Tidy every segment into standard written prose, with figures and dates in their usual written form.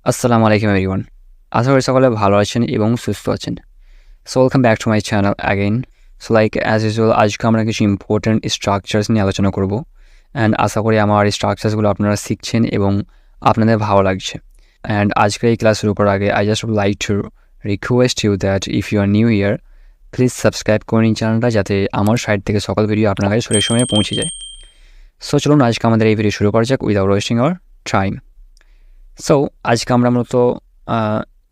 আসসালামু আলাইকুম এভরিওয়ান। আশা করি সকলে ভালো আছেন এবং সুস্থ আছেন। So welcome back to my channel again. So like as usual আজকে আমরা কিছু ইম্পর্ট্যান্ট স্ট্রাকচারস নিয়ে আলোচনা করব। অ্যান্ড আশা করি আমার এই স্ট্রাকচারসগুলো আপনারা শিখছেন এবং আপনাদের ভালো লাগছে। অ্যান্ড আজকের এই ক্লাস শুরু করার আগে I just would like to request you that if you are new here please subscribe করে নিন চ্যানেলটা, যাতে আমার সাইড থেকে সকল ভিডিও আপনার কাছে সঠিক সময়ে পৌঁছে যায়। সো চলুন আজকে আমাদের এই ভিডিও শুরু করা যাক without wasting our time. So আজকে আমরা মূলত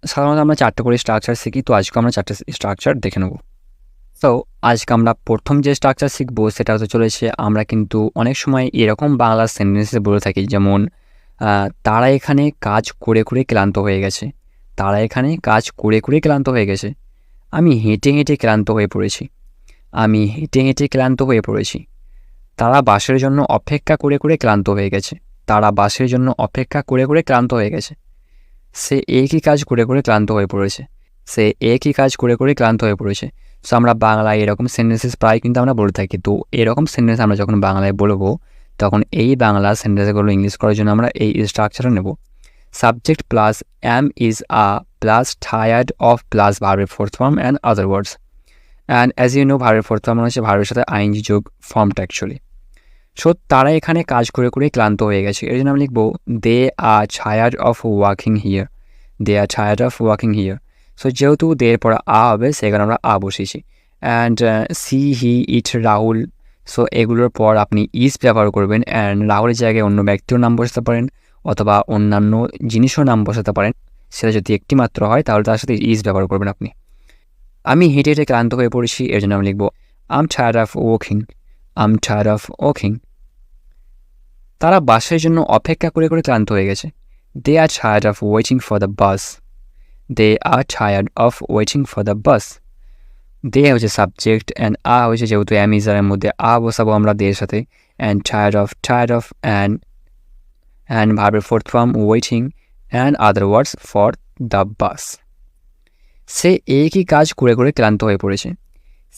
সাধারণত আমরা 4টে করে স্ট্রাকচার শিখি, তো আজকে আমরা 4টে স্ট্রাকচার দেখে নেব। সো আজকে আমরা প্রথম যে স্ট্রাকচার শিখবো সেটা হতে চলেছে, আমরা কিন্তু অনেক সময় এরকম বাংলা সেন্টেন্সে বলে থাকি, যেমন তারা এখানে কাজ করে করে ক্লান্ত হয়ে গেছে। তারা এখানে কাজ করে করে ক্লান্ত হয়ে গেছে। আমি হেঁটে হেঁটে ক্লান্ত হয়ে পড়েছি। আমি হেঁটে হেঁটে ক্লান্ত হয়ে পড়েছি। তারা বাসের জন্য অপেক্ষা করে করে ক্লান্ত হয়ে গেছে। তারা বাসের জন্য অপেক্ষা করে করে ক্লান্ত হয়ে গেছে। সে একই কাজ করে করে ক্লান্ত হয়ে পড়েছে। সে একই কাজ করে করে ক্লান্ত হয়ে পড়েছে। সো আমরা বাংলায় এরকম সেন্টেন্সেস প্রায় কিন্তু আমরা বলে থাকি। তো এরকম সেন্টেন্স আমরা যখন বাংলায় বলবো, তখন এই বাংলা সেন্টেন্সগুলো ইংলিশ করার জন্য আমরা এই স্ট্রাকচারটা নেব। Subject plus am is are plus tired of plus ভার্বের fourth form and other words. And as you know, ভার্বের ফোর্থ ফর্ম হচ্ছে ভার্বের সাথে আইএনজি যোগ ফর্মটা অ্যাকচুয়ালি। সো তারা এখানে কাজ করে করে ক্লান্ত হয়ে গেছে। এর জন্য আমি লিখবো they are tired of working here. They are tired of working here. So যেহেতু দের পর আ হবে, সেখানে আমরা আ বসিয়েছি। And she, he, it, Rahul, so এগুলোর পর আপনি ইজ ব্যবহার করবেন। অ্যান্ড রাহুলের জায়গায় অন্য ব্যক্তির নাম বসাতে পারেন, অথবা অন্যান্য জিনিসের নাম বসাতে পারেন। সেটা যদি একটি মাত্র হয় তাহলে তার সাথে ইজ ব্যবহার করবেন আপনি। আমি হেঁটে হেঁটে ক্লান্ত হয়ে পড়েছি, এর জন্য আমি লিখবো I'm tired of walking. I'm tired of walking. তারা বাসের জন্য অপেক্ষা করে করে ক্লান্ত হয়ে গেছে। They are tired of waiting for the bus. They are tired of waiting for the bus. They হচ্ছে সাবজেক্ট, অ্যান্ড আ হচ্ছে যেহেতু অ্যামিজারের মধ্যে আ বসাবো আমরা দের সাথে। অ্যান্ড টায়ার্ড অফ অ্যান্ড ভার্বের fourth form waiting and other words for the bus. সে একই কাজ করে করে ক্লান্ত হয়ে পড়েছে।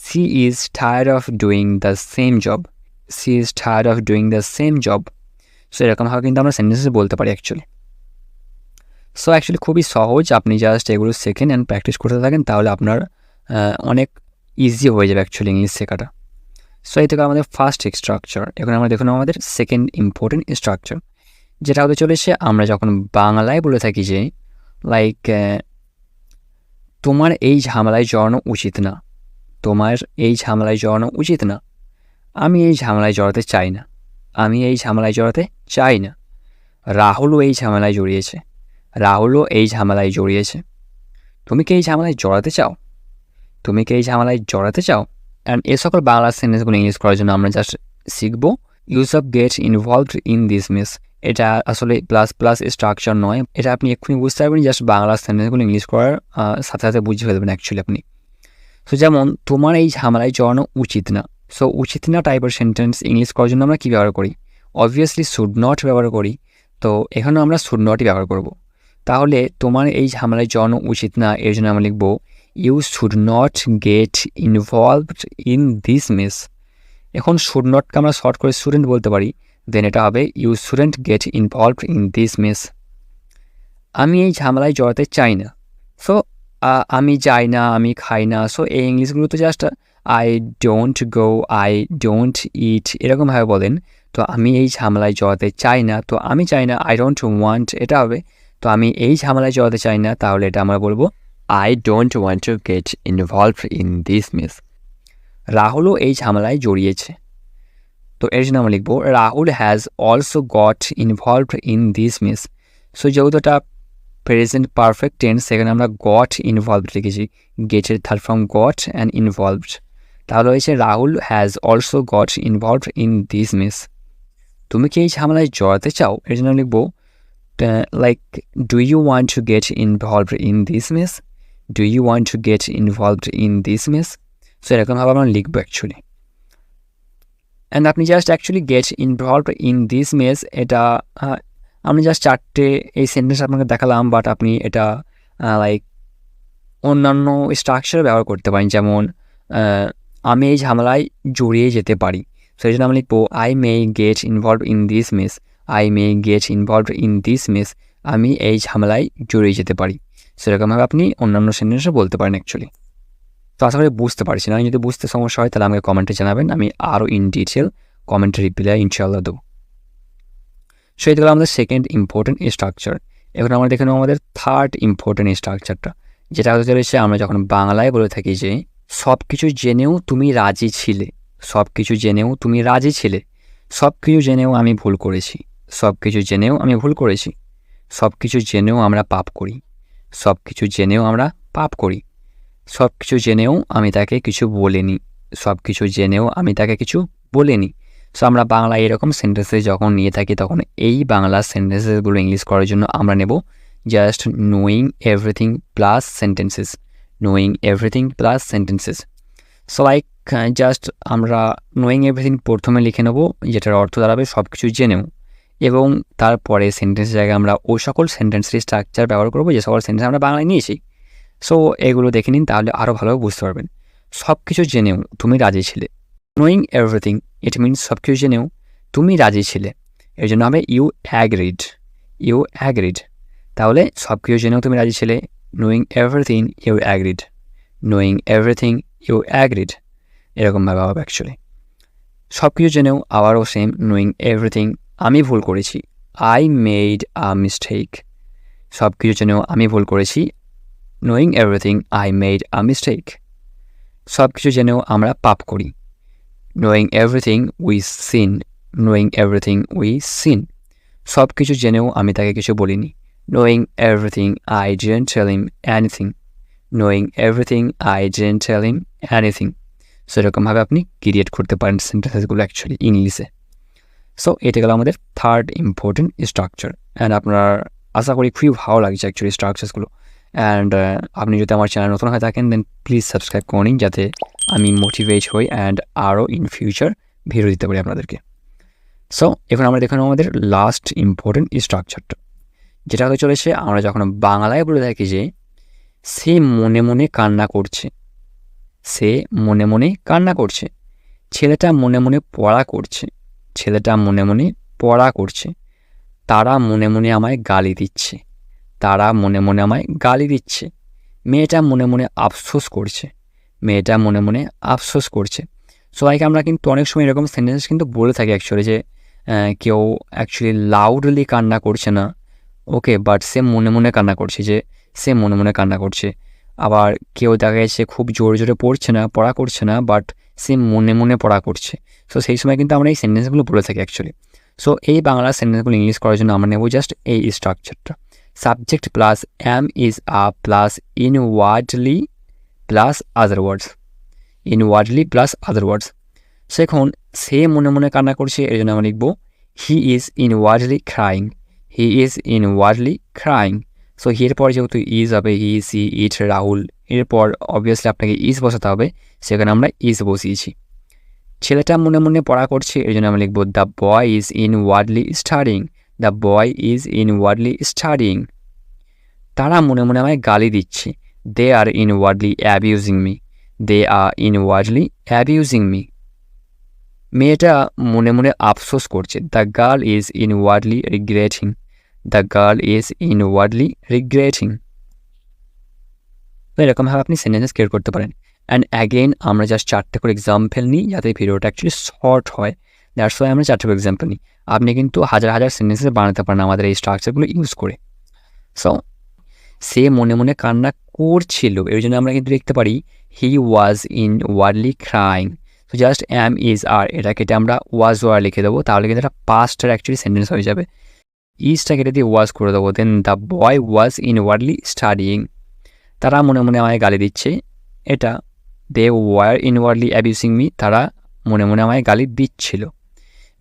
She is tired of doing the same job. She is tired of doing the same job. So এরকমভাবে কিন্তু আমরা সেন্টেন্সে বলতে পারি অ্যাকচুয়ালি। সো অ্যাকচুয়ালি খুবই সহজ, আপনি জাস্ট এগুলো শেখেন অ্যান্ড প্র্যাকটিস করতে থাকেন, তাহলে আপনার অনেক ইজি হয়ে যাবে অ্যাকচুয়ালি ইংলিশ শেখাটা। সো এই থেকে আমাদের ফার্স্ট স্ট্রাকচার। এখন আমরা দেখুন আমাদের সেকেন্ড ইম্পর্টেন্ট স্ট্রাকচার, যেটা হতে চলেছে আমরা যখন বাংলায় বলে থাকি যে লাইক তোমার এই ঝামেলায় জড়ানো উচিত না। তোমার এই ঝামেলায় জড়ানো উচিত না। আমি এই ঝামেলায় জড়াতে চাই না। আমি এই ঝামেলায় জড়াতে চাই না। রাহুলও এই ঝামেলায় জড়িয়েছে। রাহুলও এই ঝামেলায় জড়িয়েছে। তুমি কি এই ঝামেলায় জড়াতে চাও? তুমি কি এই ঝামেলায় জড়াতে চাও? অ্যান্ড এ সকল বাংলা সেন্টেন্সগুলো ইংলিশ করার জন্য আমরা জাস্ট শিখব use of gate involved in this mess. এটা আসলে প্লাস প্লাস স্ট্রাকচার নয়, এটা আপনি এক্ষুনি বুঝতে পারবেন, জাস্ট বাংলা সেন্টেন্সগুলো ইংলিশ করার সাথে সাথে বুঝে ফেলবেন অ্যাকচুয়ালি আপনি। সো যেমন তোমার এই ঝামেলায় জড়ানো উচিত না। সো উচিত না টাইপের সেন্টেন্স ইংলিশ করার জন্য আমরা কী ব্যবহার করি? অবভিয়াসলি শুড নট ব্যবহার করি। তো এখানেও আমরা শুড নটই ব্যবহার করব। তাহলে তোমার এই ঝামেলায় জড়ানো উচিত না, এর জন্য আমরা লিখব you should not get involved in this mess. এখন শুড নটকে আমরা শর্ট করে স্টুডেন্ট বলতে পারি, দেন এটা হবে you shouldn't get involved in this mess. আমি এই ঝামেলায় জড়াতে চাই না। সো আমি যাই না, আমি খাই না। সো এই ইংলিশগুলো তো just I don't go, I don't ইট এরকমভাবে বলেন। তো আমি এই ঝামেলায় জড়াতে চাই না, তো আমি চাই না আই ডোন্ট ওয়ান্ট এটা হবে। তো আমি এই ঝামেলায় জড়াতে চাই না, তাহলে এটা আমরা বলবো I don't want to get involved in this mess. রাহুলও এই ঝামেলায় জড়িয়েছে। তো এর জন্য আমরা লিখবো Rahul has also got involved in this mess. So যেহেতু এটা প্রেজেন্ট পারফেক্ট টেন্স, সেখানে আমরা গট ইনভলভড লিখেছি, গেটের third form got and involved. তাহলে হয়েছে Rahul has also got involved in this mess. তুমি কি এই ঝামেলায় জড়াতে চাও? এর জন্য লিখবো like do you want to get involved in this mess. Do you want to get involved in this mess. So এরকমভাবে আমরা লিখবো অ্যাকচুয়ালি। অ্যান্ড আপনি just actually get involved in this mess, এটা আমি জাস্ট 4টে এই সেন্টেন্স আপনাকে দেখালাম, but আপনি এটা লাইক অন্যান্য স্ট্রাকচার ব্যবহার করতে পারেন, যেমন আমি এই ঝামেলায় জড়িয়ে যেতে পারি। সেই জন্য আমি লিখবো I may get involved in this miss. I may get involved in this mess. আমি এই ঝামেলায় জড়িয়ে যেতে পারি। সেরকমভাবে আপনি অন্যান্য সেন্টেন্সও বলতে পারেন অ্যাকচুয়ালি। তো আশা করি বুঝতে পারছি না, যদি বুঝতে সমস্যা হয় তাহলে আমাকে কমেন্টে জানাবেন, আমি আরও ইন ডিটেল কমেন্টে রিপ্লাই ইনশাআল্লাহ দেবো। সো এটা হলো আমাদের সেকেন্ড ইম্পর্টেন্ট স্ট্রাকচার। এখন আমরা দেখে নেব আমাদের থার্ড ইম্পর্টেন্ট স্ট্রাকচারটা, যেটা হতে চলেছে আমরা যখন বাংলায় বলে থাকি যে সব কিছু জেনেও তুমি রাজি ছিলে, সব কিছু জেনেও তুমি রাজি ছিলে, সব কিছু জেনেও আমি ভুল করেছি, সব কিছু জেনেও আমি ভুল করেছি, সব কিছু জেনেও আমরা পাপ করি, সব কিছু জেনেও আমরা পাপ করি, সব কিছু জেনেও আমি তাকে কিছু বলিনি, সব কিছু জেনেও আমি তাকে কিছু বলিনি। সো আমরা বাংলায় এরকম সেন্টেন্সেস যখন নিয়ে থাকি তখন এই বাংলা সেন্টেন্সেসগুলো ইংলিশ করার জন্য আমরা নেব just knowing everything plus sentences, knowing everything plus sentences. So like just আমরা নোয়িং এভরিথিং প্রথমে লিখে নেব, যেটার অর্থ দাঁড়াবে সব কিছু জেনেও, এবং তারপরে সেন্টেন্সের জায়গায় আমরা ওই সকল সেন্টেন্সের স্ট্রাকচার ব্যবহার করবো যে সকল সেন্টেন্স আমরা বাংলায় নিয়েছি। সো এগুলো দেখে নিন, তাহলে আরও ভালোভাবে বুঝতে পারবেন। সব কিছু জেনেও তুমি রাজি ছিলে, নোয়িং এভরিথিং ইট মিনস সব কিছু জেনেও তুমি রাজি ছিলে, এর জন্য হবে ইউ অ্যাগ্রিড, ইউ অ্যাগ্রিড। তাহলে সব কিছু জেনেও তুমি রাজি ছিলে, knowing everything you agreed, knowing everything you agreed, এরকমভাবে হবে অ্যাকচুয়ালি। সব কিছু জেনেও আবারও সেম, নোয়িং এভরিথিং আমি ভুল করেছি, আই মেড আ মিস্টেক, সব কিছু জেনেও আমি ভুল করেছি, knowing everything I made a mistake, সব কিছু জেনেও আমরা পাপ করি, knowing everything we sin, knowing everything we sin, সব কিছু জেনেও আমি তাকে কিছু বলিনি, knowing everything I didn't tell him anything, knowing everything I didn't tell him anything. So এরকমভাবে আপনি ক্রিয়েট করতে পারেন সেন্টেন্সেসগুলো অ্যাকচুয়ালি ইংলিশে। সো এটা গেল আমাদের থার্ড ইম্পর্টেন্ট স্ট্রাকচার, অ্যান্ড আপনার আশা করি খুবই ভালো লাগছে অ্যাকচুয়ালি স্ট্রাকচারসগুলো। অ্যান্ড আপনি যদি আমার চ্যানেল নতুন হয়ে থাকেন দেন প্লিজ সাবস্ক্রাইব করে নিন, যাতে আমি মোটিভেট হই অ্যান্ড আরও ইন ফিউচার ভিডিও দিতে পারি আপনাদেরকে। সো এখন আমরা দেখে নেব আমাদের লাস্ট ইম্পর্টেন্ট স্ট্রাকচারটা, যেটা হতে চলেছে আমরা যখন বাংলায় বলে থাকি যে সে মনে মনে কান্না করছে, সে মনে মনে কান্না করছে, ছেলেটা মনে মনে পড়া করছে, ছেলেটা মনে মনে পড়া করছে, তারা মনে মনে আমায় গালি দিচ্ছে, তারা মনে মনে আমায় গালি দিচ্ছে, মেয়েটা মনে মনে আফসোস করছে, মেয়েটা মনে মনে আফসোস করছে। সো লাইক আমরা কিন্তু অনেক সময় এরকম সেন্টেন্স কিন্তু বলে থাকি অ্যাকচুয়ালি যে কেউ অ্যাকচুয়ালি লাউডলি কান্না করছে না, ওকে, বাট সে মনে মনে কান্না করছে, যে সে মনে মনে কান্না করছে। আবার কেউ দেখা যাচ্ছে খুব জোরে জোরে পড়ছে না, পড়া করছে না, বাট সে মনে মনে পড়া করছে। সো সেই সময় কিন্তু আমরা এই সেন্টেন্সগুলো বলে থাকি অ্যাকচুয়ালি। সো এই বাংলা সেন্টেন্সগুলো ইংলিশ করার জন্য আমরা নেব জাস্ট এই স্ট্রাকচারটা, subject plus am is are plus inwardly plus other words, inwardly plus other words. So এখন সে মনে মনে কান্না করছে, এর জন্য আমরা লিখব he is inwardly crying, he is inwardly crying. So এরপর যেহেতু ইজ হবে হি, সি, ইট, রাহুল, এরপর অবভিয়াসলি আপনাকে ইজ বসাতে হবে, সেখানে আমরা ইজ বসিয়েছি। ছেলেটা মনে মনে পড়া করছে, এর জন্য আমরা লিখব the boy is inwardly studying, the boy is inwardly studying. তারা মনে মনে আমায় গালি দিচ্ছে, they are inwardly abusing me, they are inwardly abusing me. মেয়েটা মনে মনে আফসোস করছে, the girl is inwardly regretting, the girl is inwardly regretting. তো এরকমভাবে আপনি সেন্টেন্সেস ক্রিয়েট করতে পারেন। অ্যান্ড অ্যাগেন আমরা জাস্ট 4টে করে এক্সাম্পল নিই যাতে ভিডিওটা অ্যাকচুয়ালি শর্ট হয়, দ্যাটস ওয়াই আমরা 4টে করে এক্সাম্পল নিই। আপনি কিন্তু হাজার হাজার সেন্টেন্সেস বানাতে পারেন আমাদের এই স্ট্রাকচারগুলো ইউজ করে। সো সে মনে মনে কান্না করছিল, এর জন্য আমরা কিন্তু লিখতে পারি হি ওয়াজ ইনওয়ার্ডলি ক্রাইং। তো জাস্ট অ্যাম ইজ আর এটা কেটে আমরা ওয়াজ ওয়ার লিখে দেবো, তাহলে কিন্তু এটা পাস্টের অ্যাকচুয়ালি সেন্টেন্স হয়ে যাবে। ইজটা কেটে দিয়ে ওয়াজ করে দেবো, দেন দ্য বয় ওয়াজ ইনওয়ার্ডলি স্টাডিং। তারা মনে মনে আমায় গালি দিচ্ছে, এটা দে ওয়ার ইনওয়ার্ডলি অ্যাবিউজিং মি, তারা মনে মনে আমায় গালি দিচ্ছিল।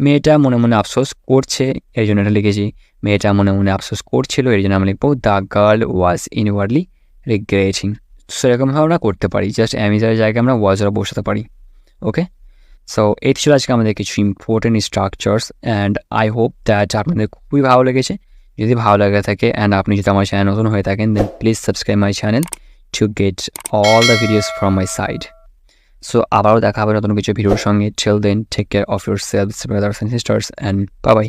মেয়েটা মনে মনে আফসোস করছে, এর জন্য এটা লিখেছি মেয়েটা মনে মনে আফসোস করছিল, এর জন্য আমরা লিখবো দ্য গার্ল ওয়াজ ইনওয়ার্ডলি রিগ্রেটিং। সেরকমভাবে আমরা করতে পারি, জাস্ট অ্যামিজারের জায়গায় আমরা ওয়াজরা বসাতে পারি। ওকে, সো এই ছিল আজকে আমাদের কিছু important structures, and I hope that আপনাদের খুবই ভালো লেগেছে। যদি ভালো লাগে থাকে অ্যান্ড আপনি যদি আমার চ্যানেল নতুন হয়ে থাকেন then please subscribe my channel to get all the videos from my side. So আবারও দেখা হবে নতুন কিছু ভিডিওর সঙ্গে। Till then take care of your selves brothers and sisters, and bye by.